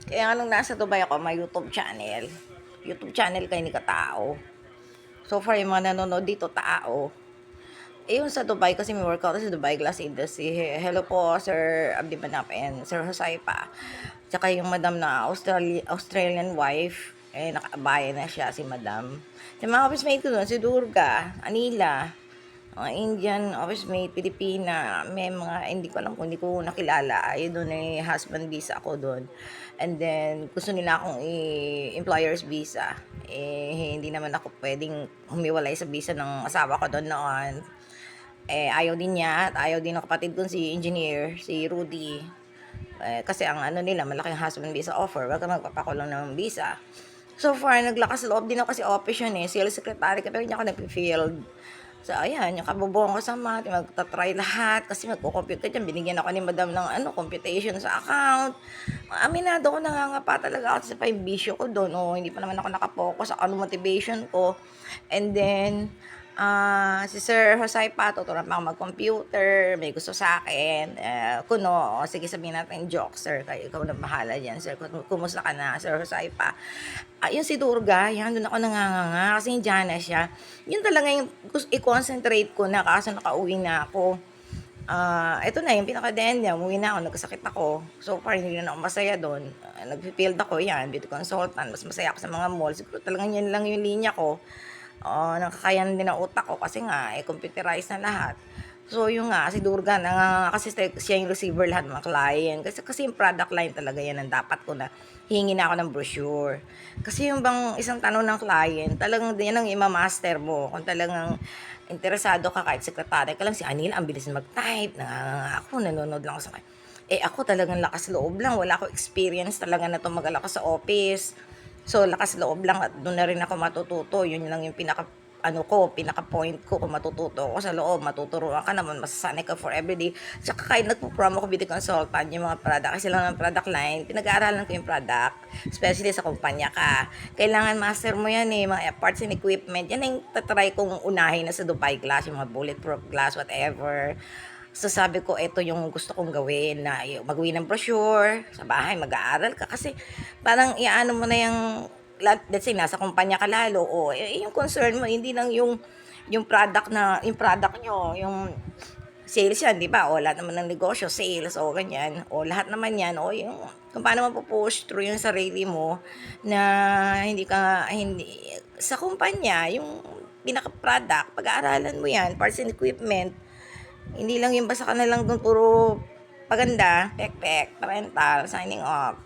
Kaya nga nung nasa Dubai ako, may YouTube channel. YouTube channel kayo ni Katao. So far, yung mga nanonood dito, tao. Eh, yung sa Dubai, kasi may workout sa Dubai Glass Industry. Hello po, Sir Abdi Manap and Sir Josay pa. Tsaka yung madam na Australian wife, eh, nakaabaya na siya, si madam. Yung mga office mate ko doon, si Durga, Anila, mga Indian office mate, Pilipina, may mga, hindi ko alam kung hindi ko nakilala. Ayun doon, eh, husband visa ako doon. And then, gusto nila akong employer's visa. Eh, hindi naman ako pwedeng humiwalay sa visa ng asawa ko doon noon. Eh, ayaw din niya at ayaw din ng kapatid ko si engineer, si Rudy. Eh, kasi ang ano nila, malaking husband visa offer, wag ka magpapakulong ng visa. So far, naglakas loob din ako kasi office yun eh, sales secretary ka, pero hindi ako nag-field. So, ayan, yung kabubuhan ko sa math, magta-try lahat, kasi magko-compute ka dyan, binigyan ako ni madam ng computation sa account. Aminado ko, nangangapa talaga ako sa bisyo ko doon, hindi pa naman ako nakapokus sa motivation ko. And then, si Sir Josay pa, tuturuan pa ako mag-computer, may gusto sa akin. Kuno, sige sabihin natin, joke, sir, kayo, ikaw na bahala dyan, sir. Kumusta ka na, Sir Josay pa? Yung si Durga, yan, doon ako nanganganga, kasi yung Jana siya. Yun talaga yung i-concentrate ko na, kaso nakauwi na ako. Ito na, yung pinaka-end niya, umuwi na ako, nagkasakit ako. So far, hindi na ako masaya doon. Nag-field ako, yan, beauty consultant, mas masaya ako sa mga mall. Siguro talagang yan lang yung linya ko. Nakakayan din ang utak ko kasi nga, computerized na lahat. So, yung nga, si Durga, kasi siya yung receiver lahat ng mga client. Kasi yung product line talaga yan ang dapat ko na hingi na ako ng brochure. Kasi yung bang isang tanong ng client, talagang yan ang imamaster mo. Kung talagang interesado ka kahit sekretary ka lang, si Anil, ang bilis mag-type. Ako, nanonood lang ako sa kanya. Eh, ako talagang lakas loob lang. Wala ako experience talaga na tumagal ako sa office. So, lakas loob lang at doon na rin ako matututo. Yun lang yung pinaka-point ko. Kung matututo ako sa loob, matuturuan ka naman, masasanay ka for everyday. Saka kahit nagpo-promo ko beauty consultant, yung mga product, kasi lang ng product line, pinag-aaralan ko yung product, especially sa kumpanya ka. Kailangan master mo yan mga parts and equipment. Yan yung tatry kong unahin na sa Dubai Glass, yung mga bulletproof glass, whatever. So sabi ko, ito yung gusto kong gawin na mag-uwi ng brochure, sa bahay, mag-aaral ka. Kasi parang iaano mo na yung, let's say, nasa kumpanya ka lalo, yung concern mo, hindi lang yung product yung product nyo, yung sales yan, di ba? O lahat naman ng negosyo, sales, o ganyan. O lahat naman yan, o yung kung paano mapupush through yung sarili mo na hindi, sa kumpanya, yung pinaka-product, pag-aaralan mo yan, parts and equipment, hindi lang yung basta ka na lang doon puro paganda, pek-pek, parental, signing off.